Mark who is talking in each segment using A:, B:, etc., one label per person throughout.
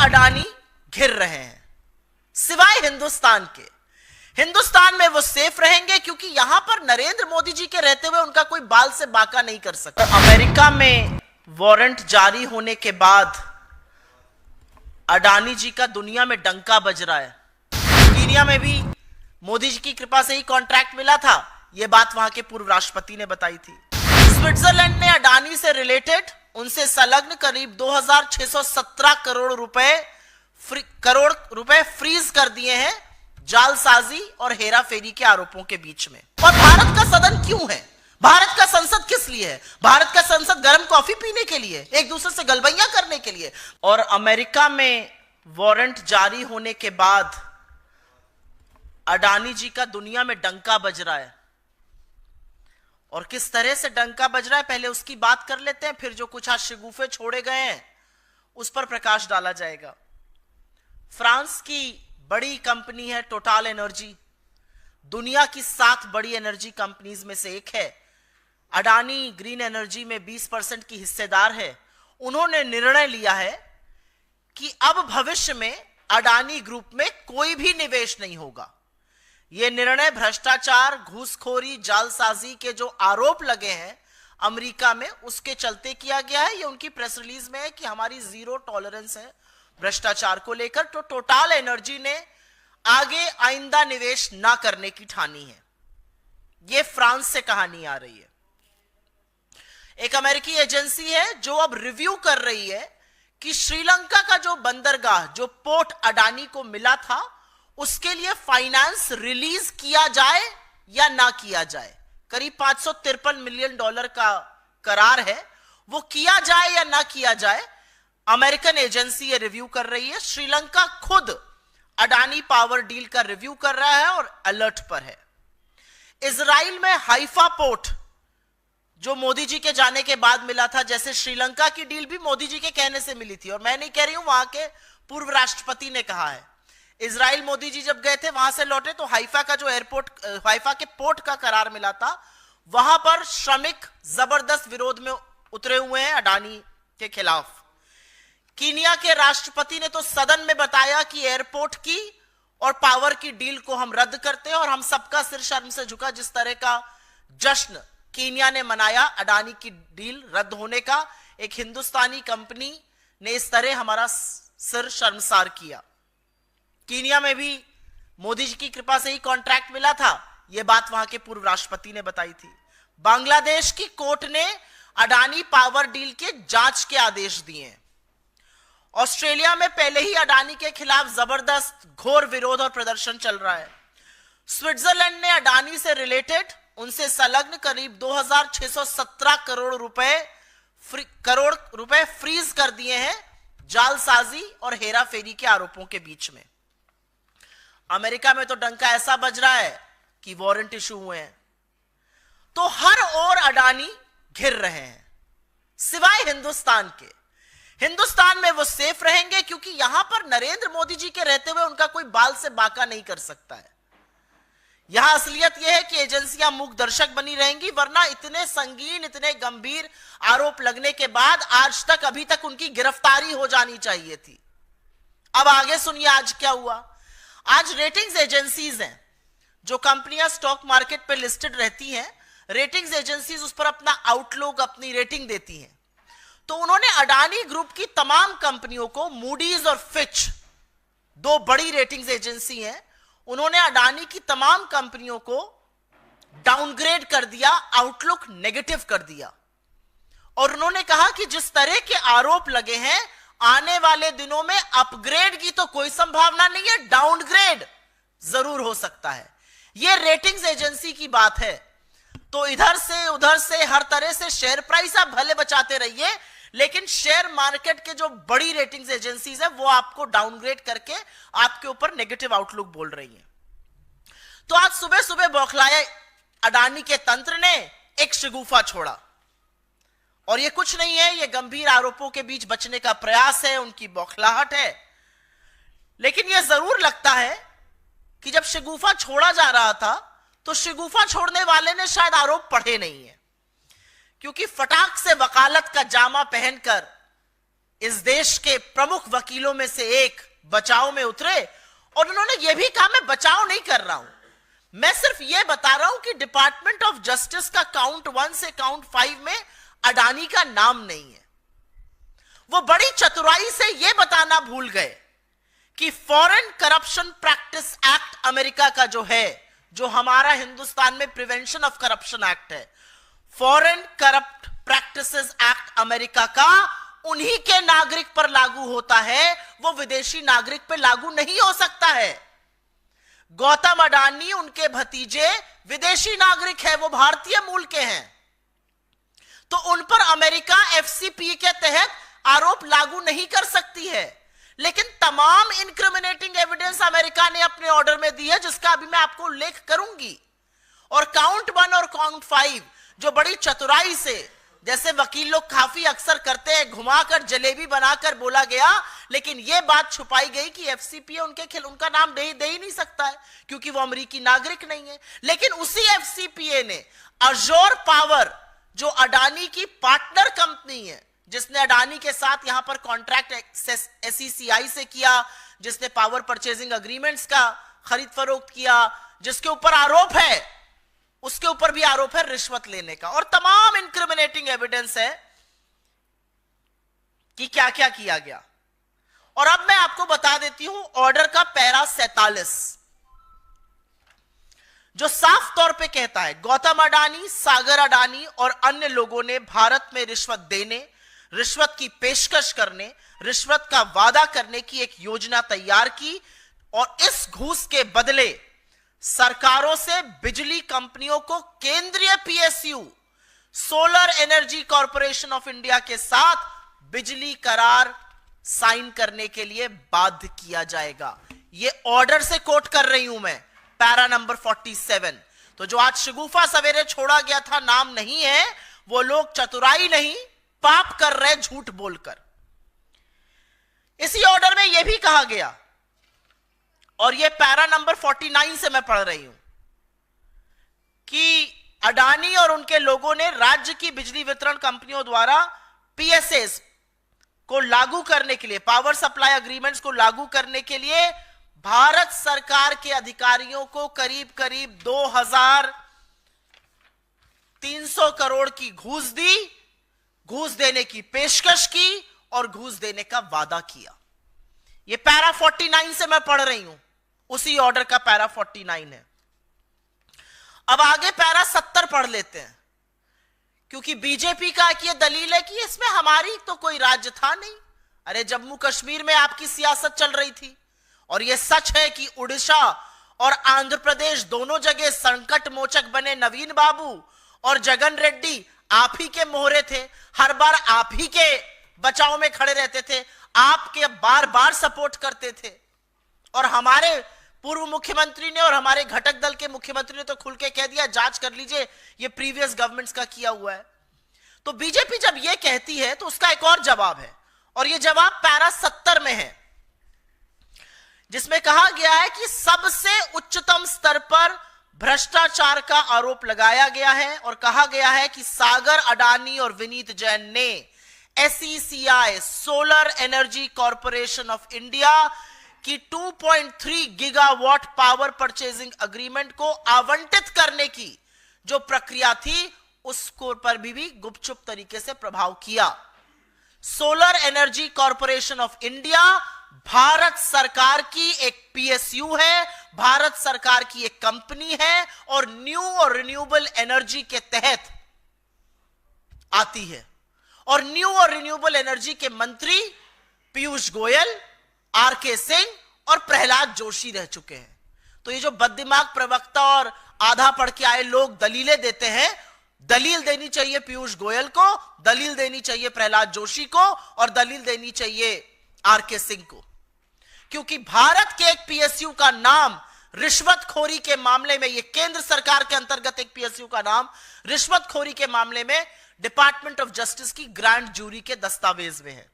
A: अडानी घिर रहे हैं सिवाय हिंदुस्तान के। हिंदुस्तान में वो सेफ रहेंगे क्योंकि यहां पर नरेंद्र मोदी जी के रहते हुए उनका कोई बाल से बाका नहीं कर सकता। अमेरिका में वारंट जारी होने के बाद अडानी जी का दुनिया में डंका बज रहा है। कीनिया में भी मोदी जी की कृपा से ही कॉन्ट्रैक्ट मिला था, यह बात वहां के पूर्व राष्ट्रपति ने बताई थी। स्विट्जरलैंड ने अडानी से रिलेटेड उनसे संलग्न करीब 2617 करोड़ रुपए फ्रीज कर दिए हैं जालसाजी और हेराफेरी के आरोपों के बीच में। और भारत का सदन क्यों है? भारत का संसद किस लिए है? भारत का संसद गर्म कॉफी पीने के लिए, एक दूसरे से गलबैया करने के लिए। और अमेरिका में वारंट जारी होने के बाद अडानी जी का दुनिया में डंका बज रहा है। और किस तरह से डंका बज रहा है पहले उसकी बात कर लेते हैं, फिर जो कुछ आज शगुफे छोड़े गए हैं उस पर प्रकाश डाला जाएगा। फ्रांस की बड़ी कंपनी है टोटल एनर्जी, दुनिया की 7 बड़ी एनर्जी कंपनीज में से एक है। अडानी ग्रीन एनर्जी में 20% की हिस्सेदार है। उन्होंने निर्णय लिया है कि अब भविष्य में अडानी ग्रुप में कोई भी निवेश नहीं होगा। यह निर्णय भ्रष्टाचार, घूसखोरी, जालसाजी के जो आरोप लगे हैं अमेरिका में, उसके चलते किया गया है। यह उनकी प्रेस रिलीज में है कि हमारी जीरो टॉलरेंस है भ्रष्टाचार को लेकर। तो टोटल एनर्जी ने आगे आइंदा निवेश ना करने की ठानी है। यह फ्रांस से कहानी आ रही है। एक अमेरिकी एजेंसी है जो अब रिव्यू कर रही है कि श्रीलंका का जो बंदरगाह, जो पोर्ट अडानी को मिला था, उसके लिए फाइनेंस रिलीज किया जाए या ना किया जाए। करीब $553 मिलियन का करार है, वो किया जाए या ना किया जाए। अमेरिकन एजेंसी ये रिव्यू कर रही है। श्रीलंका खुद अडानी पावर डील का रिव्यू कर रहा है और अलर्ट पर है। इजराइल में हाइफा पोर्ट जो मोदी जी के जाने के बाद मिला था, जैसे श्रीलंका की डील भी मोदी जी के कहने से मिली थी। और मैं नहीं कह रही हूं, वहां के पूर्व राष्ट्रपति ने कहा है। इजराइल मोदी जी जब गए थे, वहां से लौटे तो हाइफा का जो एयरपोर्ट, हाइफा के पोर्ट का करार मिला था, वहां पर श्रमिक जबरदस्त विरोध में उतरे हुए हैं अडानी के खिलाफ। कीनिया के राष्ट्रपति ने तो सदन में बताया कि एयरपोर्ट की और पावर की डील को हम रद्द करते हैं, और हम सबका सिर शर्म से झुका। जिस तरह का जश्न कीनिया ने मनाया अडानी की डील रद्द होने का, एक हिंदुस्तानी कंपनी ने इस तरह हमारा सिर शर्मसार किया। कीनिया में भी मोदी जी की कृपा से ही कॉन्ट्रैक्ट मिला था, यह बात वहां के पूर्व राष्ट्रपति ने बताई थी। बांग्लादेश की कोर्ट ने अडानी पावर डील के जांच के आदेश दिए हैं। ऑस्ट्रेलिया में पहले ही अडानी के खिलाफ जबरदस्त घोर विरोध और प्रदर्शन चल रहा है। स्विट्जरलैंड ने अडानी से रिलेटेड उनसे संलग्न करीब 2617 करोड़ रुपए फ्रीज कर दिए हैं जालसाजी और हेराफेरी के आरोपों के बीच में। अमेरिका में तो डंका ऐसा बज रहा है कि वारंट इशू हुए हैं। तो हर ओर अडानी घिर रहे हैं सिवाय हिंदुस्तान के। हिंदुस्तान में वो सेफ रहेंगे क्योंकि यहां पर नरेंद्र मोदी जी के रहते हुए उनका कोई बाल से बाका नहीं कर सकता है। यहां असलियत यह है कि एजेंसियां मूक दर्शक बनी रहेंगी, वरना इतने संगीन, इतने गंभीर आरोप लगने के बाद आज तक, अभी तक उनकी गिरफ्तारी हो जानी चाहिए थी। अब आगे सुनिए आज क्या हुआ। आज रेटिंग्स एजेंसीज हैं, जो कंपनियां स्टॉक मार्केट पे लिस्टेड रहती हैं, रेटिंग्स एजेंसीज उस पर अपना आउटलुक, अपनी रेटिंग देती हैं। तो उन्होंने अडानी ग्रुप की तमाम कंपनियों को, मूडीज और फिच, 2 बड़ी रेटिंग्स एजेंसी हैं, उन्होंने अडानी की तमाम कंपनियों को डाउनग्रेड कर दिया, आउटलुक नेगेटिव कर दिया। और उन्होंने कहा कि जिस तरह के आरोप लगे हैं, आने वाले दिनों में अपग्रेड की तो कोई संभावना नहीं है, डाउनग्रेड जरूर हो सकता है। यह रेटिंग्स एजेंसी की बात है। तो इधर से उधर से हर तरह से शेयर प्राइस आप भले बचाते रहिए, लेकिन शेयर मार्केट के जो बड़ी रेटिंग्स एजेंसीज है वो आपको डाउनग्रेड करके आपके ऊपर नेगेटिव आउटलुक बोल रही है। तो आज सुबह सुबह बौखलाए अडानी के तंत्र ने एक शगुफा छोड़ा, और ये कुछ नहीं है, ये गंभीर आरोपों के बीच बचने का प्रयास है, उनकी बौखलाहट है। लेकिन यह जरूर लगता है कि जब शगुफा छोड़ा जा रहा था तो शगुफा छोड़ने वाले ने शायद आरोप पढ़े नहीं है, क्योंकि फटाक से वकालत का जामा पहनकर इस देश के प्रमुख वकीलों में से एक बचाव में उतरे और उन्होंने यह भी कहा मैं बचाव नहीं कर रहा हूं, मैं सिर्फ यह बता रहा हूं कि डिपार्टमेंट ऑफ जस्टिस का काउंट 1 से काउंट 5 में अडानी का नाम नहीं है। वो बड़ी चतुराई से यह बताना भूल गए कि foreign corruption practice act America का जो है, जो हमारा हिंदुस्तान में प्रिवेंशन ऑफ करप्शन एक्ट है, foreign corrupt practices act America का उन्हीं के नागरिक पर लागू होता है, वो विदेशी नागरिक पर लागू नहीं हो सकता है। गौतम अडानी, उनके भतीजे विदेशी नागरिक है, वो भारतीय मूल के हैं, तो उन पर अमेरिका एफसीपीए के तहत आरोप लागू नहीं कर सकती है। लेकिन तमाम इनक्रिमिनेटिंग एविडेंस अमेरिका ने अपने ऑर्डर में दी है, जिसका अभी मैं आपको उल्लेख करूंगी। और काउंट 1 और काउंट 5 जो बड़ी चतुराई से, जैसे वकील लोग काफी अक्सर करते हैं, घुमाकर जलेबी बनाकर बोला गया, लेकिन यह बात छुपाई गई कि एफसीपीए उनका नाम दे ही नहीं सकता है क्योंकि वो अमेरिकी नागरिक नहीं है। लेकिन उसी एफसीपीए ने अजोर पावर, जो अडानी की पार्टनर कंपनी है, जिसने अडानी के साथ यहां पर कॉन्ट्रैक्ट एसईसीआई से किया, जिसने पावर परचेजिंग एग्रीमेंट्स का खरीद फरोख्त किया, जिसके ऊपर आरोप है, उसके ऊपर भी आरोप है रिश्वत लेने का, और तमाम इनक्रिमिनेटिंग एविडेंस है कि क्या क्या किया गया। और अब मैं आपको बता देती हूं ऑर्डर का पैरा 47, जो साफ तौर पे कहता है गौतम अडानी, सागर अडानी और अन्य लोगों ने भारत में रिश्वत देने, रिश्वत की पेशकश करने, रिश्वत का वादा करने की एक योजना तैयार की और इस घूस के बदले सरकारों से बिजली कंपनियों को केंद्रीय PSU solar energy corporation of India के साथ बिजली करार साइन करने के लिए बाध्य किया जाएगा। यह ऑर्डर से कोट कर रही हूं मैं, पैरा नंबर 47। तो जो आज शगुफा सवेरे छोड़ा गया था, नाम नहीं है, वो लोग चतुराई नहीं, पाप कर रहे झूठ बोलकर। इसी ऑर्डर में यह भी कहा गया, और यह पैरा नंबर 49 से मैं पढ़ रही हूं, कि अडानी और उनके लोगों ने राज्य की बिजली वितरण कंपनियों द्वारा पीएसएस को लागू करने के लिए, पावर सप्लाई एग्रीमेंट्स को लागू करने के लिए भारत सरकार के अधिकारियों को करीब करीब 2300 करोड़ की घूस दी, घूस देने की पेशकश की और घूस देने का वादा किया। यह पैरा 49 से मैं पढ़ रही हूं, उसी ऑर्डर का पैरा 49 है। अब आगे पैरा 70 पढ़ लेते हैं, क्योंकि बीजेपी का यह दलील है कि इसमें हमारी तो कोई राज्य था नहीं। अरे जम्मू कश्मीर में आपकी सियासत चल रही थी, और यह सच है कि उड़ीसा और आंध्र प्रदेश दोनों जगह संकट मोचक बने नवीन बाबू और जगन रेड्डी आप ही के मोहरे थे, हर बार आप ही के बचाव में खड़े रहते थे, आपके बार बार सपोर्ट करते थे। और हमारे पूर्व मुख्यमंत्री ने और हमारे घटक दल के मुख्यमंत्री ने तो खुल के कह दिया, जांच कर लीजिए, ये प्रीवियस गवर्नमेंट्स का किया हुआ है। तो बीजेपी जब ये कहती है तो उसका एक और जवाब है, और ये जवाब पैरा 70 में है, जिसमें कहा गया है कि सबसे उच्चतम स्तर पर भ्रष्टाचार का आरोप लगाया गया है, और कहा गया है कि सागर अडानी और विनीत जैन ने SECI solar energy corporation of India की 2.3 गीगावाट पावर परचेजिंग एग्रीमेंट को आवंटित करने की जो प्रक्रिया थी, उसको पर भी गुपचुप तरीके से प्रभाव किया। Solar energy corporation of India Bharat सरकार की एक पीएसयू है, भारत सरकार की एक कंपनी है, और न्यू और रिन्यूएबल एनर्जी के तहत आती है। और न्यू और रिन्यूएबल एनर्जी के मंत्री पीयूष गोयल, आरके सिंह और प्रहलाद जोशी रह चुके हैं। तो ये जो बददिमाग प्रवक्ता और आधा पढ़ के आए लोग दलीलें देते हैं, दलील देनी चाहिए पीयूष गोयल को, दलील देनी चाहिए प्रहलाद जोशी को, और दलील देनी चाहिए आरके सिंह को, क्योंकि भारत के एक पीएसयू का नाम रिश्वतखोरी के मामले में, यह केंद्र सरकार के अंतर्गत एक पीएसयू का नाम रिश्वतखोरी के मामले में डिपार्टमेंट ऑफ जस्टिस की ग्रैंड जूरी के दस्तावेज में है।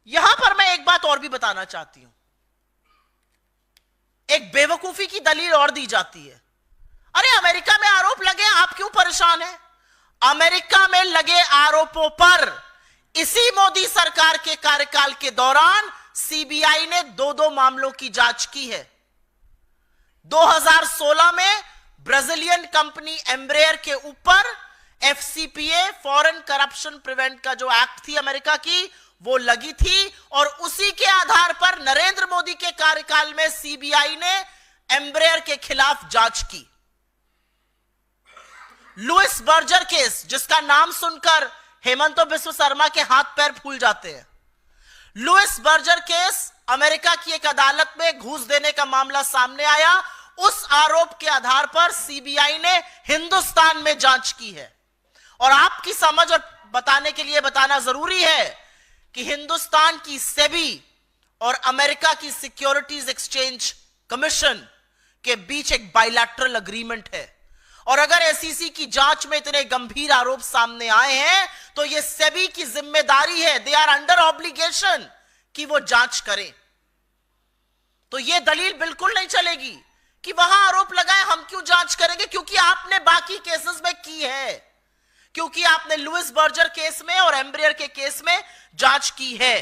A: यहां पर मैं एक बात और भी बताना चाहती हूं, एक बेवकूफी की दलील और दी जाती है, अरे अमेरिका में आरोप लगे, आप क्यों परेशान हैं? अमेरिका में लगे आरोपों पर इसी मोदी सरकार के कार्यकाल के दौरान सीबीआई ने दो मामलों की जांच की है। 2016 में ब्राजीलियन कंपनी एम्ब्रेयर के ऊपर एफसीपीए, फॉरेन करप्शन प्रिवेंट का जो एक्ट थी अमेरिका की, वो लगी थी और उसी के आधार पर नरेंद्र मोदी के कार्यकाल में सीबीआई ने एम्ब्रेयर के खिलाफ जांच की। लुइस बर्जर केस, जिसका नाम सुनकर हेमंत बिस्व शर्मा के हाथ पैर फूल जाते हैं। लुइस बर्जर केस, अमेरिका की एक अदालत में घूस देने का मामला सामने आया। उस आरोप के आधार पर सीबीआई ने हिंदुस्तान में जांच की है। और आपकी समझ और बताने के लिए बताना जरूरी है कि हिंदुस्तान की सेबी और अमेरिका की सिक्योरिटीज एक्सचेंज कमीशन के बीच एक बायलैटरल एग्रीमेंट है। और अगर एसईसी की जांच में इतने गंभीर आरोप सामने आए हैं तो यह सेबी की जिम्मेदारी है, दे आर अंडर ऑब्लिगेशन कि वो जांच करें। तो यह दलील बिल्कुल नहीं चलेगी कि वहां आरोप लगाए हम क्यों जांच करेंगे, क्योंकि आपने बाकी केसेस में की है, क्योंकि आपने लुइस बर्जर केस में और एम्ब्रेयर के केस में जांच की है।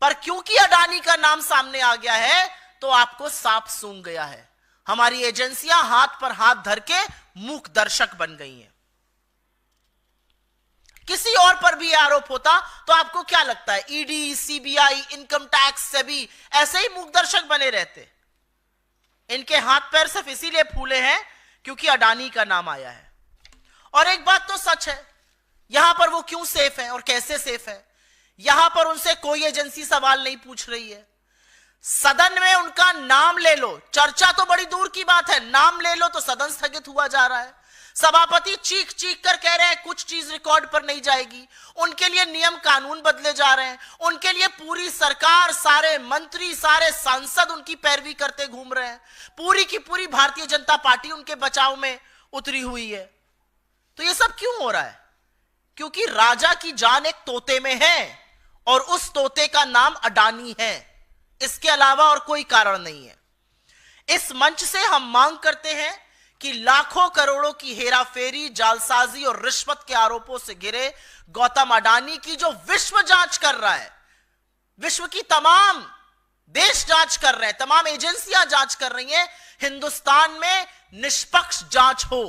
A: पर क्योंकि अडानी का नाम सामने आ गया है तो आपको सांप सूंघ गया है। हमारी एजेंसियां हाथ पर हाथ धर के मूक दर्शक बन गई हैं। किसी और पर भी आरोप होता तो आपको क्या लगता है, ED, CBI, income tax, SEBI ऐसे ही मूक दर्शक बने रहते। इनके हाथ पैर सिर्फ इसीलिए फूले हैं क्योंकि अडानी का नाम आया है। और एक बात तो सच है, यहां पर वो क्यों सेफ है और कैसे सेफ है, यहां पर उनसे कोई एजेंसी सवाल नहीं पूछ रही है। सदन में उनका नाम ले लो, चर्चा तो बड़ी दूर की बात है, नाम ले लो तो सदन स्थगित हुआ जा रहा है। सभापति चीख चीख कर कह रहे हैं कुछ चीज रिकॉर्ड पर नहीं जाएगी। उनके लिए नियम कानून बदले जा रहे हैं, उनके लिए पूरी सरकार, सारे मंत्री, सारे सांसद उनकी पैरवी करते घूम रहे हैं। पूरी की पूरी भारतीय जनता पार्टी उनके बचाव में उतरी हुई है। तो ये सब क्यों हो रहा है? क्योंकि राजा की जान एक तोते में है और उस तोते का नाम अडानी है। इसके अलावा और कोई कारण नहीं है। इस मंच से हम मांग करते हैं कि लाखों करोड़ों की हेराफेरी, जालसाजी और रिश्वत के आरोपों से घिरे गौतम अडानी की जो विश्व जांच कर रहा है, विश्व की तमाम देश जांच कर रहे हैं, तमाम एजेंसियां जांच कर रही हैं, हिंदुस्तान में निष्पक्ष जांच हो।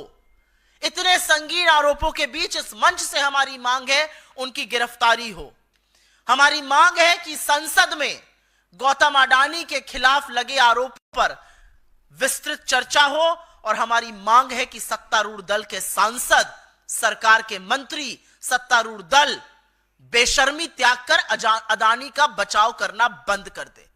A: इतने संगीन आरोपों के बीच इस मंच से हमारी मांग है उनकी गिरफ्तारी हो। हमारी मांग है कि संसद में गौतम अडानी के खिलाफ लगे आरोप पर विस्तृत चर्चा हो और हमारी मांग है कि सत्तारूढ़ दल के सांसद, सरकार के मंत्री, सत्तारूढ़ दल बेशर्मी त्याग कर अडानी का बचाव करना बंद कर दे।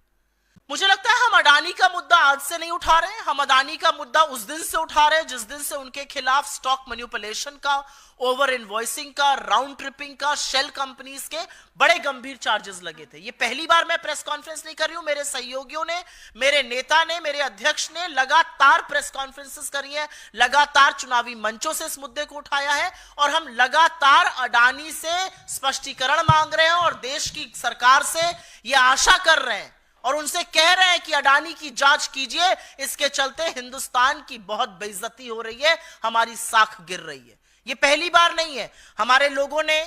A: मुझे लगता है हम अडानी का मुद्दा आज से नहीं उठा रहे हैं, हम अडानी का मुद्दा उस दिन से उठा रहे हैं जिस दिन से उनके खिलाफ स्टॉक मैनिपुलेशन का, ओवर इनवॉइसिंग का, राउंड ट्रिपिंग का, शेल कंपनीज के बड़े गंभीर चार्जेस लगे थे। ये पहली बार मैं प्रेस कॉन्फ्रेंस नहीं कर रही हूं, मेरे सहयोगियों ने, मेरे नेता ने, मेरे अध्यक्ष ने लगातार प्रेस कॉन्फ्रेंसेस करी है, लगातार चुनावी मंचों से इस मुद्दे को उठाया है और हम लगातार अडानी से स्पष्टीकरण मांग रहे हैं और देश की सरकार से यह आशा कर रहे हैं और उनसे कह रहे हैं कि अडानी की जांच कीजिए। इसके चलते हिंदुस्तान की बहुत बेइज्जती हो रही है, हमारी साख गिर रही है। ये पहली बार नहीं है। हमारे लोगों ने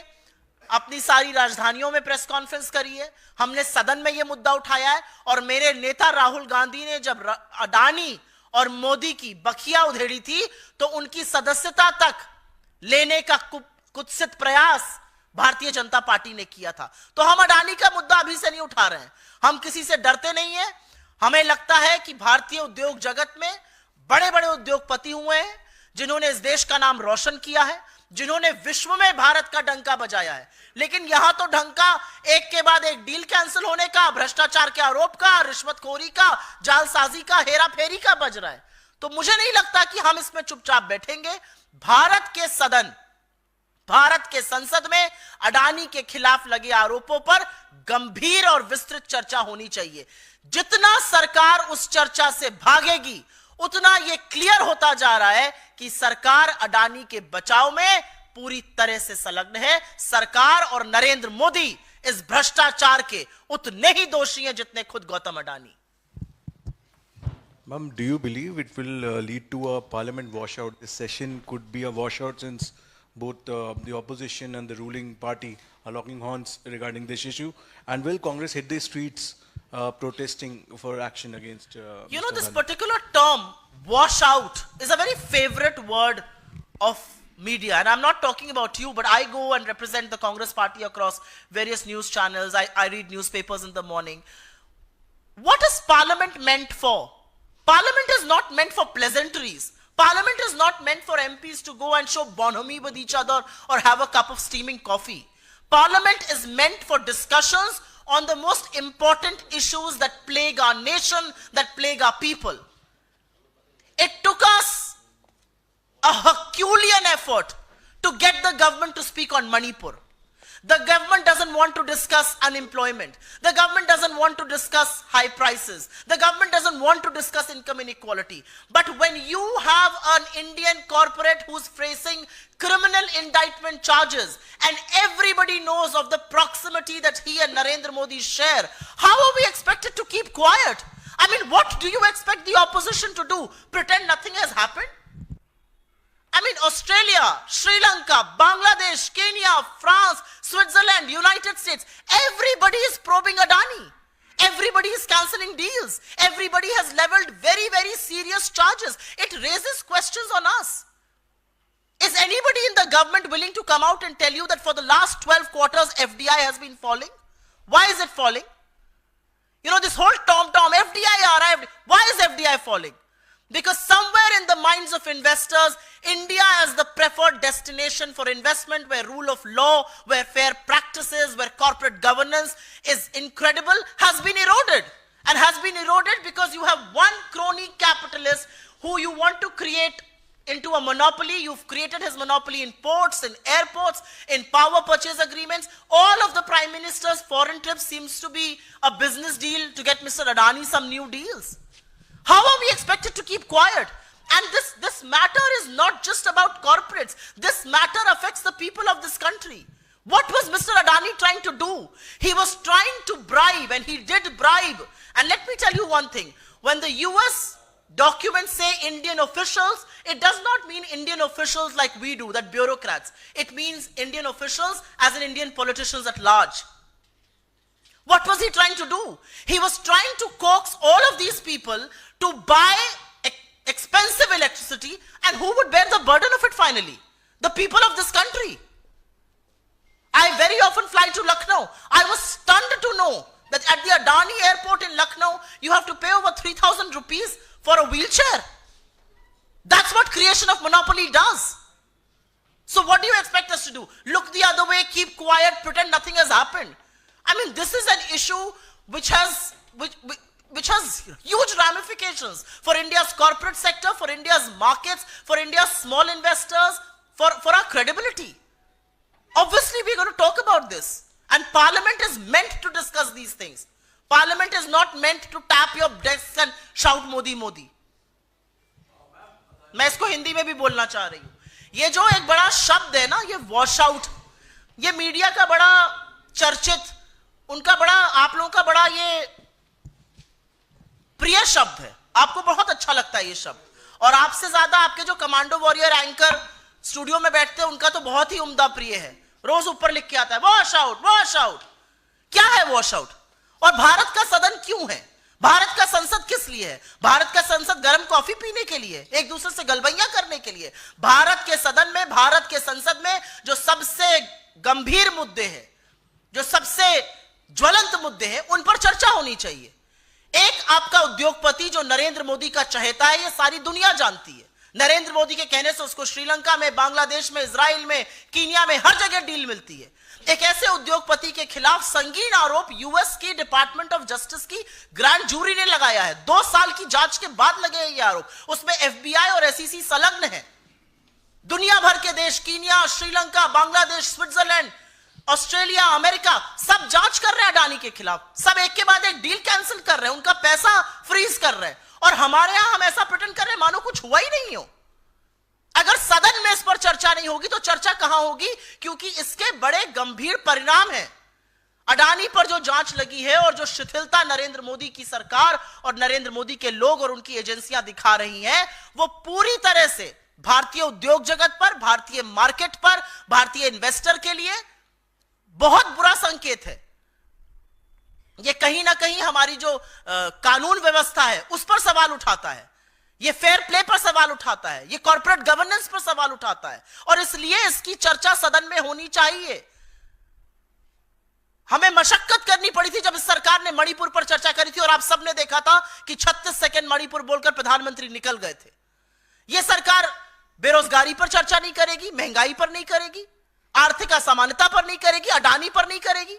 A: अपनी सारी राजधानियों में प्रेस कॉन्फ्रेंस करी है, हमने सदन में यह मुद्दा उठाया है और मेरे नेता राहुल गांधी ने जब अडानी और मोदी की बखिया उधेड़ी थी तो उनकी सदस्यता तक लेने का कुत्सित प्रयास भारतीय जनता पार्टी ने किया था। तो हम अडानी का मुद्दा अभी से नहीं उठा रहे हैं, हम किसी से डरते नहीं हैं। हमें लगता है कि भारतीय उद्योग जगत में बड़े बड़े उद्योगपति हुए हैं जिन्होंने इस देश का नाम रोशन किया है, जिन्होंने विश्व में भारत का डंका बजाया है, लेकिन यहां तो डंका एक के बाद एक डील कैंसिल होने का, भ्रष्टाचार के आरोप का, रिश्वतखोरी का, जालसाजी का, हेराफेरी का बज रहा है। तो मुझे नहीं लगता कि हम इसमें चुपचाप बैठेंगे। भारत के सदन, भारत के संसद में अडानी के खिलाफ लगे आरोपों पर गंभीर और विस्तृत चर्चा होनी चाहिए। जितना सरकार उस चर्चा से भागेगी उतना यह क्लियर होता जा रहा है कि सरकार अडानी के बचाव में पूरी तरह से संलग्न है। सरकार और नरेंद्र मोदी इस भ्रष्टाचार के उतने ही दोषी हैं जितने खुद Gautam Adani.
B: Ma'am, do you believe it will lead to a parliament washout? This session could be a washout since both the opposition and the ruling party are locking horns regarding this issue. And will Congress hit the streets protesting for action against
A: You know,
B: Mr.
A: this
B: Adani?
A: particular term, washout, is a very favorite word of media. And I'm not talking about you, but I go and represent the Congress party across various news channels. I read newspapers in the morning. What is Parliament meant for? Parliament is not meant for pleasantries. Parliament is not meant for MPs to go and show bonhomie with each other or have a cup of steaming coffee. Parliament is meant for discussions on the most important issues that plague our nation, that plague our people. It took us a Herculean effort to get the government to speak on Manipur. The government doesn't want to discuss unemployment. The government doesn't want to discuss high prices. The government doesn't want to discuss income inequality. But when you have an Indian corporate who's facing criminal indictment charges and everybody knows of the proximity that he and Narendra Modi share, how are we expected to keep quiet? I mean, what do you expect the opposition to do? Pretend nothing has happened? I mean, Australia, Sri Lanka, Bangladesh, Kenya, France, Switzerland, United States, everybody is probing Adani. Everybody is cancelling deals. Everybody has leveled very, very serious charges. It raises questions on us. Is anybody in the government willing to come out and tell you that for the last 12 quarters, FDI has been falling? Why is it falling? You know, this whole tom-tom, FDI arrived. Why is FDI falling? Because somewhere in the minds of investors, India as the preferred destination for investment, where rule of law, where fair practices, where corporate governance is incredible, has been eroded. And has been eroded because you have one crony capitalist who you want to create into a monopoly. You've created his monopoly in ports, in airports, in power purchase agreements. All of the Prime Minister's foreign trips seems to be a business deal to get Mr. Adani some new deals. How are we expected to keep quiet? And this matter is not just about corporates. This matter affects the people of this country. What was Mr. Adani trying to do? He was trying to bribe, and he did bribe. And let me tell you one thing. When the US documents say Indian officials, it does not mean Indian officials like we do, that bureaucrats. It means Indian officials as in Indian politicians at large. What was he trying to do? He was trying to coax all of these people to buy expensive electricity, and who would bear the burden of it finally? The people of this country. I very often fly to Lucknow. I was stunned to know that at the Adani airport in Lucknow, you have to pay over 3,000 rupees for a wheelchair. That's what creation of monopoly does. So what do you expect us to do? Look the other way, keep quiet, pretend nothing has happened. I mean, this is an issue which has huge ramifications for India's corporate sector, for India's markets, for India's small investors, for our credibility. Obviously, we're going to talk about this. And Parliament is meant to discuss these things. Parliament is not meant to tap your desks and shout Modi, Modi. मैं इसको हिंदी में भी बोलना चाह रही हूं. ये जो एक बड़ा शब्द है ना, ये वॉश आउट, ये मीडिया का बड़ा चर्चित, उनका बड़ा, आप लोगों का बड़ा ये प्रिय शब्द है. आपको बहुत अच्छा लगता है ये शब्द. और आपसे ज्यादा आपके जो कमांडो वॉरियर एंकर स्टूडियो में बैठते हैं, उनका तो बहुत ही उम्दा प्रिय है. रोज ऊपर लिख के आता है वॉश आउट, वॉश आउट. क्या है वॉश आउट? और भारत का सदन क्यों है? भारत का संसद किस लिए है? भारत का संसद गर्म कॉफी पीने के लिए, एक दूसरे से गलबैया करने के लिए? भारत के सदन में, भारत के संसद में जो सबसे गंभीर मुद्दे हैं, जो सबसे ज्वलंत मुद्दे हैं, उन पर चर्चा होनी चाहिए. एक आपका उद्योगपति जो नरेंद्र मोदी का चहेता है, ये सारी दुनिया जानती है. नरेंद्र मोदी के कहने से उसको श्रीलंका में, बांग्लादेश में, इजराइल में, कीनिया में हर जगह डील मिलती है. एक ऐसे उद्योगपति के खिलाफ संगीन आरोप यूएस की डिपार्टमेंट ऑफ जस्टिस की ग्रैंड जूरी ने लगाया है. 2 साल की जांच के बाद लगे ये आरोप. उसमें एफबीआई और एसईसी संलग्न है. दुनिया भर के देश, Kenya, Sri Lanka, Bangladesh, Switzerland, Australia, America, सब जांच कर रहे हैं अडानी के खिलाफ. सब एक के बाद एक डील कैंसिल कर रहे हैं, उनका पैसा फ्रीज कर रहे हैं. और हमारे यहां हम ऐसा प्रिटेंड कर रहे हैं मानो कुछ हुआ ही नहीं हो. अगर सदन में इस पर चर्चा नहीं होगी तो चर्चा कहां होगी? क्योंकि इसके बड़े गंभीर परिणाम हैं. अडानी पर जो जांच लगी है और जो शिथिलता नरेंद्र मोदी की सरकार और नरेंद्र मोदी के लोग और उनकी एजेंसियां दिखा रही हैं, वो पूरी तरह से भारतीय उद्योग जगत पर, भारतीय मार्केट पर, भारतीय इन्वेस्टर के लिए बहुत बुरा संकेत है। ये कहीं ना कहीं हमारी जो कानून व्यवस्था है उस पर सवाल उठाता है, ये फेयर प्ले पर सवाल उठाता है, ये कॉर्पोरेट गवर्नेंस पर सवाल उठाता है, और इसलिए इसकी चर्चा सदन में होनी चाहिए। हमें मशक्कत करनी पड़ी थी जब इस सरकार ने मणिपुर पर चर्चा करी थी, और आप सबने देखा था कि 36 सेकंड मणिपुर बोलकर प्रधानमंत्री निकल गए थे। यह सरकार बेरोजगारी पर चर्चा नहीं करेगी, महंगाई पर नहीं करेगी, आर्थिक असमानता पर नहीं करेगी, अडानी पर नहीं करेगी।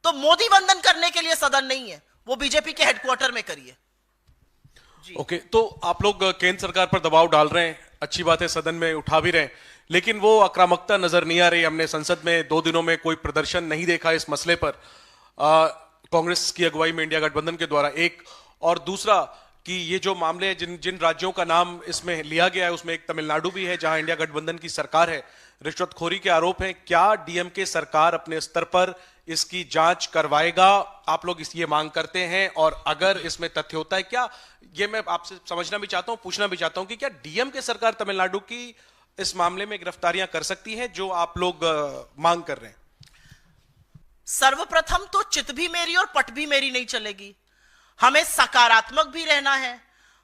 A: तो मोदी वंदन करने के लिए सदन नहीं है, वो बीजेपी के हेडक्वार्टर में करिए।
C: ओके, तो आप लोग केंद्र सरकार पर दबाव डाल रहे हैं, अच्छी बात है, सदन में उठा भी रहे हैं, लेकिन वो आक्रामकता नजर नहीं आ रही। हमने संसद में 2 दिनों में कोई प्रदर्शन नहीं देखा इस मसले पर, कांग्रेस की अगुवाई में इंडिया गठबंधन के द्वारा, एक। और दूसरा कि ये जो मामले जिन जिन राज्यों का नाम इसमें लिया गया है उसमें एक तमिलनाडु भी है जहां इंडिया गठबंधन की सरकार है, रिश्वतखोरी के आरोप हैं। क्या डीएमके सरकार अपने स्तर पर इसकी जांच करवाएगा? आप लोग ये मांग करते हैं, और अगर इसमें तथ्य होता है, क्या ये मैं आपसे समझना भी चाहता हूं, पूछना भी चाहता हूं कि क्या डीएमके सरकार तमिलनाडु की इस मामले में गिरफ्तारियां कर सकती है जो आप लोग मांग कर रहे हैं?
A: सर्वप्रथम तो चित भी मेरी और पट भी मेरी नहीं चलेगी। हमें सकारात्मक भी रहना है,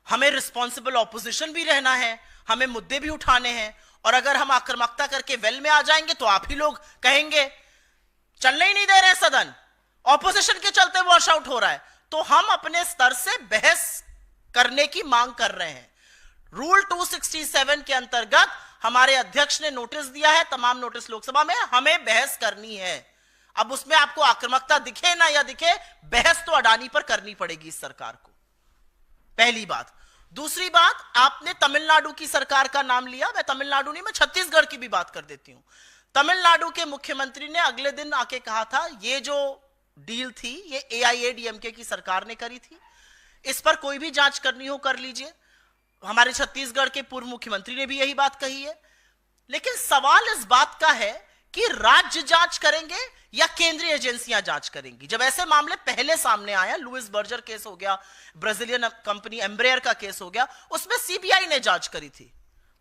A: हमें रिस्पॉन्सिबल ऑपोजिशन भी रहना है, हमें मुद्दे भी उठाने हैं। और अगर हम आक्रामकता करके वेल में आ जाएंगे तो आप ही लोग कहेंगे चलने ही नहीं दे रहे सदन, ऑपोजिशन के चलते वॉश आउट हो रहा है। तो हम अपने स्तर से बहस करने की मांग कर रहे हैं। रूल 267 के अंतर्गत हमारे अध्यक्ष ने नोटिस दिया है, तमाम नोटिस लोकसभा में, हमें बहस करनी है। अब उसमें आपको आक्रामकता दिखे ना या दिखे, बहस तो अडानी पर करनी पड़ेगी इस सरकार को, पहली बात। दूसरी बात, आपने तमिलनाडु की सरकार का नाम लिया, मैं तमिलनाडु नहीं, मैं छत्तीसगढ़ की भी बात कर देती हूं। तमिलनाडु के मुख्यमंत्री ने अगले दिन आके कहा था ये जो डील थी ये एआईएडीएमके की सरकार ने करी थी, इस पर कोई भी जांच करनी हो कर लीजिए। हमारे छत्तीसगढ़ के पूर्व मुख्यमंत्री ने भी यही बात कही है। लेकिन सवाल इस बात का है कि राज्य जांच करेंगे या केंद्रीय एजेंसियां जांच करेंगी। जब ऐसे मामले पहले सामने आया, लुइस बर्जर केस हो गया, ब्राजीलियन कंपनी एम्ब्रेयर का केस हो गया, उसमें सीबीआई ने जांच करी थी।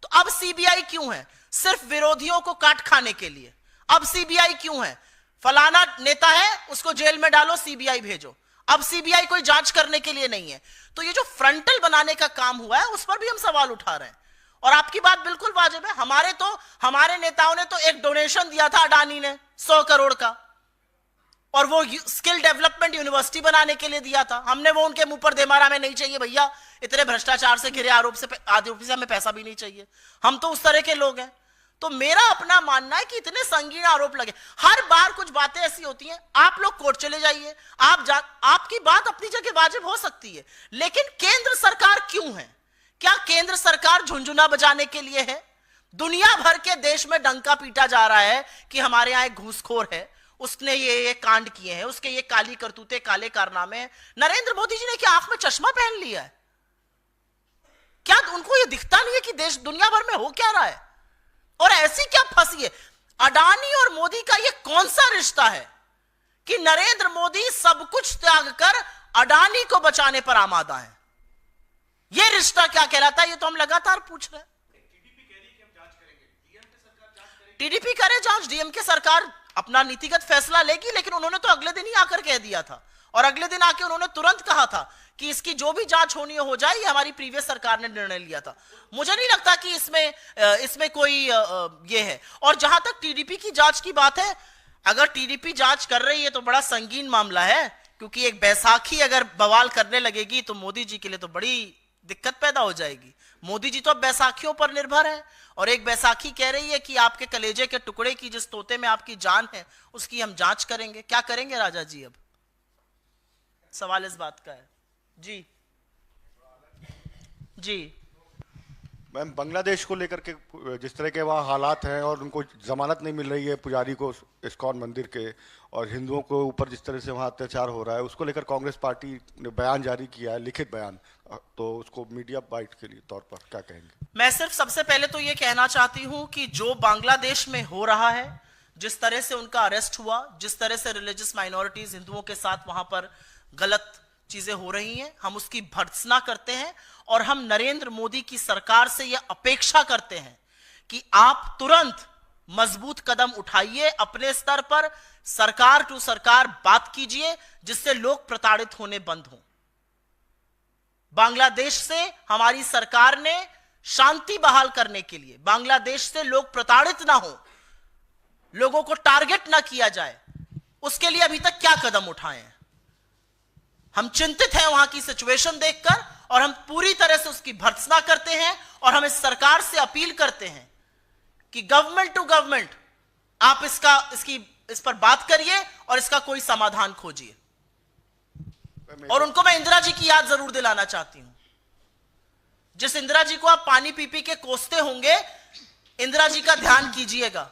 A: तो अब सीबीआई क्यों है? सिर्फ विरोधियों को काट खाने के लिए। अब सीबीआई क्यों है? फलाना नेता है उसको जेल में डालो, सीबीआई भेजो। अब सीबीआई कोई जांच करने के लिए नहीं है। तो ये जो फ्रंटल बनाने का काम हुआ है उस पर भी हम सवाल उठा रहे हैं। और आपकी बात बिल्कुल वाजिब है। हमारे नेताओं ने तो एक डोनेशन दिया था अडानी ने 100 करोड़ का, और वो स्किल डेवलपमेंट यूनिवर्सिटी बनाने के लिए दिया था। हमने वो उनके मुंह पर दे मारा, हमें नहीं चाहिए भैया, इतने भ्रष्टाचार से घिरे आरोप से हमें पैसा भी नहीं चाहिए। हम तो उस तरह के लोग हैं। तो मेरा अपना मानना है कि इतने संगीन आरोप लगे, हर बार कुछ बातें ऐसी होती हैं, आप लोग कोर्ट चले जाइए, आपकी बात अपनी जगह वाजिब हो सकती है, लेकिन केंद्र सरकार क्यों है? क्या केंद्र सरकार झुंझुना बजाने के लिए है? दुनिया भर के देश में डंका पीटा जा रहा है कि हमारे यहां एक घूसखोर है, उसने ये कांड किए हैं, उसके ये काली करतूते, काले कारनामे हैं। नरेंद्र मोदी जी ने क्या आंख में चश्मा पहन लिया है? क्या उनको ये दिखता नहीं है कि देश दुनिया भर में हो क्या रहा है? और ऐसी क्या फंसी है? अडानी और मोदी का ये कौन सा रिश्ता है कि नरेंद्र मोदी सब कुछ त्याग कर अडानी को बचाने पर आमादा है? ये रिश्ता क्या कहलाता है? ये तो हम लगातार पूछ रहे हैं। टीडीपी करे जांच, डीएमके सरकार अपना नीतिगत फैसला लेगी, लेकिन उन्होंने तो अगले दिन ही आकर कह दिया था, और अगले दिन आके उन्होंने तुरंत कहा था कि इसकी जो भी जांच होनी हो जाए, ये हमारी प्रीवियस सरकार ने निर्णय लिया था। मुझे नहीं लगता कि इसमें कोई ये है। और जहां तक टीडीपी की जांच की बात है, अगर टीडीपी जांच कर रही है तो बड़ा संगीन मामला है, क्योंकि एक बैसाखी अगर बवाल करने लगेगी तो मोदी जी के लिए तो बड़ी दिक्कत पैदा हो जाएगी। मोदी जी तो अब बैसाखियों पर निर्भर है, और एक बैसाखी कह रही है कि आपके कलेजे के टुकड़े की, जिस तोते में आपकी जान है, उसकी हम जांच करेंगे। क्या करेंगे राजा जी? अब सवाल इस बात का है। जी जी
D: मैम, बांग्लादेश को लेकर के जिस तरह के वहाँ हालात हैं और उनको जमानत नहीं मिल रही है पुजारी को इस्कॉन मंदिर के, और हिंदुओं को ऊपर जिस तरह से वहाँ अत्याचार हो रहा है, उसको लेकर कांग्रेस पार्टी ने बयान जारी किया है, लिखित बयान। तो उसको मीडिया बाइट के लिए तौर पर क्या कहेंगे?
A: मैं सिर्फ सबसे पहले तो ये कहना चाहती हूं कि जो बांग्लादेश में हो रहा है, जिस तरह से उनका अरेस्ट हुआ, जिस तरह से रिलीजियस माइनॉरिटीज हिंदुओं के साथ वहां पर गलत चीजें हो रही हैं, हम उसकी भर्त्सना करते हैं। और हम नरेंद्र मोदी की सरकार से यह अपेक्षा करते हैं कि आप तुरंत मजबूत कदम उठाइए, अपने स्तर पर सरकार टू सरकार बात कीजिए, जिससे लोग प्रताड़ित होने बंद हों। बांग्लादेश से हमारी सरकार ने शांति बहाल करने के लिए, बांग्लादेश से लोग प्रताड़ित ना हो, लोगों को टारगेट ना किया जाए, उसके लिए अभी तक क्या कदम उठाए हैं। हम चिंतित हैं वहां की सिचुएशन देखकर, और हम पूरी तरह से उसकी भर्त्सना करते हैं, और हम इस सरकार से अपील करते हैं कि गवर्नमेंट टू गवर्नमेंट आप इस पर बात करिए और इसका कोई समाधान खोजिए। और उनको मैं इंदिरा जी की याद जरूर दिलाना चाहती हूं। जिस इंदिरा जी को आप पानी पी पी के कोसते होंगे, इंदिरा जी का ध्यान कीजिएगा।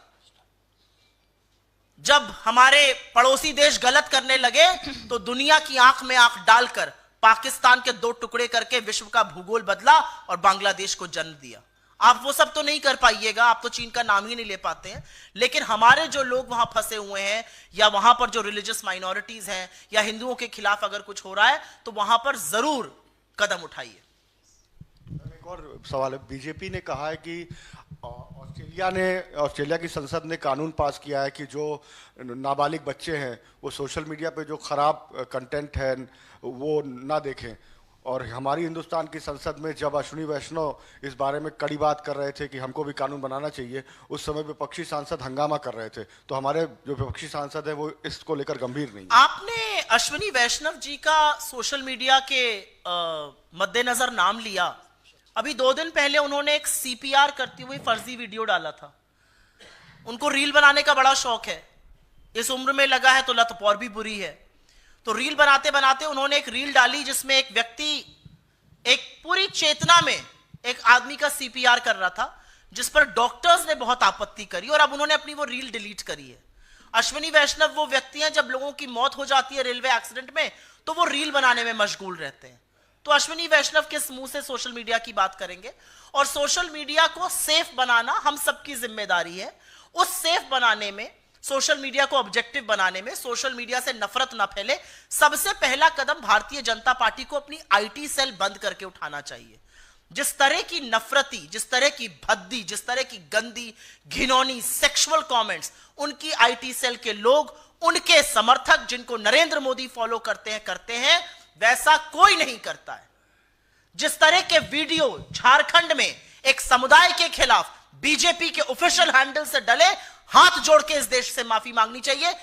A: जब हमारे पड़ोसी देश गलत करने लगे तो दुनिया की आंख में आंख डालकर पाकिस्तान के 2 टुकड़े करके विश्व का भूगोल बदला और बांग्लादेश को जन्म दिया। आप वो सब तो नहीं कर पाइएगा, आप तो चीन का नाम ही नहीं ले पाते हैं, लेकिन हमारे जो लोग वहां फंसे हुए हैं, या वहां पर जो रिलीजियस माइनॉरिटीज हैं, या हिंदुओं के खिलाफ अगर कुछ हो रहा है, तो वहां पर जरूर कदम उठाइए।
D: एक और सवाल है, बीजेपी ने कहा है कि ऑस्ट्रेलिया की संसद ने कानून पास किया है कि जो नाबालिग बच्चे हैं वो सोशल मीडिया पे जो खराब कंटेंट है वो ना देखें। और हमारी हिंदुस्तान की संसद में जब अश्विनी वैष्णव इस बारे में कड़ी बात कर रहे थे कि हमको भी कानून बनाना चाहिए, उस समय विपक्षी सांसद हंगामा कर रहे थे। तो हमारे जो विपक्षी सांसद है वो इसको लेकर गंभीर नहीं।
A: आपने अश्विनी वैष्णव जी का सोशल मीडिया के मद्देनजर नाम लिया। अभी 2 दिन पहले उन्होंने एक CPR करती हुई फर्जी वीडियो डाला था। उनको रील बनाने का बड़ा शौक है, इस उम्र में लगा है तो लत और भी बुरी है। तो रील बनाते बनाते उन्होंने एक रील डाली जिसमें एक व्यक्ति एक पूरी चेतना में एक आदमी का CPR कर रहा था, जिस पर डॉक्टर्स ने बहुत आपत्ति करी, और अब उन्होंने अपनी वो रील डिलीट करी है। अश्विनी वैष्णव वो व्यक्ति हैं, जब लोगों की मौत हो जाती है रेलवे एक्सीडेंट में तो वो रील बनाने में मशगूल रहते हैं। तो अश्विनी वैष्णव किस मुंह से सोशल मीडिया की बात करेंगे? और सोशल मीडिया को सेफ बनाना हम सबकी जिम्मेदारी है। उस सेफ बनाने में, सोशल मीडिया को ऑब्जेक्टिव बनाने में, सोशल मीडिया से नफरत ना फैले, सबसे पहला कदम भारतीय जनता पार्टी को अपनी IT सेल बंद करके उठाना चाहिए। जिस तरह की नफरती, जिस तरह की भद्दी, जिस तरह की गंदी घिनौनी सेक्सुअल कमेंट्स उनकी IT सेल के लोग, उनके समर्थक जिनको नरेंद्र मोदी फॉलो करते हैं, वैसा कोई नहीं करता है। जिस तरह के वीडियो झारखंड में एक समुदाय के खिलाफ बीजेपी के ऑफिशियल हैंडल से डले, हाथ जोड़ के इस देश से माफी मांगनी चाहिए।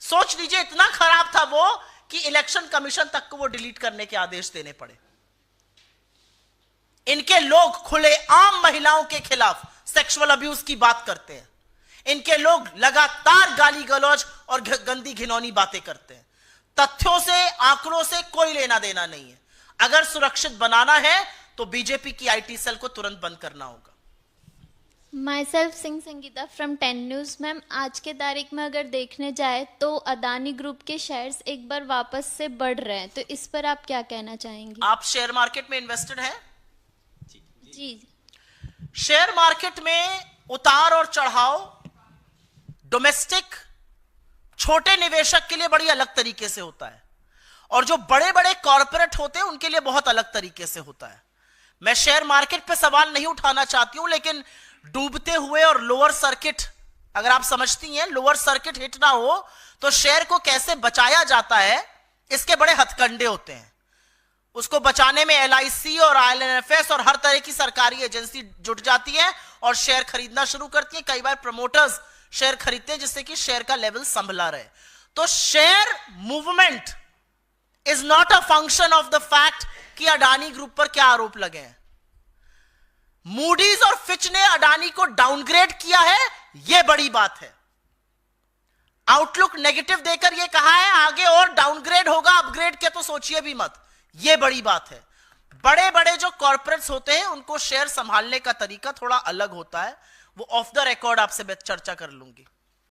A: सोच लीजिए, इतना खराब था वो कि इलेक्शन कमीशन तक को वो डिलीट करने के आदेश देने पड़े। इनके लोग खुले आम महिलाओं के खिलाफ सेक्सुअल अब्यूज की बात करते हैं। इनके लोग लगातार गाली गलौज और गंदी घिनौनी बातें करते हैं। तथ्यों से, आंकड़ों से कोई लेना देना नहीं है। अगर सुरक्षित बनाना है तो बीजेपी की IT सेल को तुरंत बंद करना होगा।
E: My self Singh Sangeeta from 10 news. Ma'am, आज के तारीख में अगर देखने जाए तो अदानी ग्रुप के शेयर्स एक बार वापस से बढ़ रहे हैं, तो इस पर आप क्या कहना चाहेंगे?
A: आप शेयर मार्केट में इन्वेस्टेड हैं?
E: जी।
A: शेयर मार्केट में उतार और चढ़ाव डोमेस्टिक छोटे निवेशक के लिए बड़ी अलग तरीके से होता है, और जो बड़े बड़े कॉर्पोरेट होते हैं उनके लिए बहुत अलग तरीके से होता है। मैं शेयर मार्केट पे सवाल नहीं उठाना चाहती हूं, लेकिन डूबते हुए और लोअर सर्किट, अगर आप समझती हैं लोअर सर्किट हिट ना हो तो शेयर को कैसे बचाया जाता है, इसके बड़े हथकंडे होते हैं। उसको बचाने में LIC और IL&FS और हर तरह की सरकारी एजेंसी जुट जाती है और शेयर खरीदना शुरू करती है। कई बार प्रमोटर्स शेयर खरीदते हैं जिससे कि शेयर का लेवल संभला रहे। तो share movement is not a function of the fact कि अडानी ग्रुप पर क्या आरोप लगे हैं। मूडीज और फिच ने अडानी को डाउनग्रेड किया है, यह बड़ी बात है। आउटलुक नेगेटिव देकर यह कहा है आगे और डाउनग्रेड होगा, अपग्रेड के तो सोचिए भी मत, यह बड़ी बात है। बड़े बड़े जो कॉर्पोरेट्स होते हैं उनको शेयर संभालने का तरीका थोड़ा अलग होता है। वो ऑफ द रिकॉर्ड आपसे चर्चा कर लूंगी।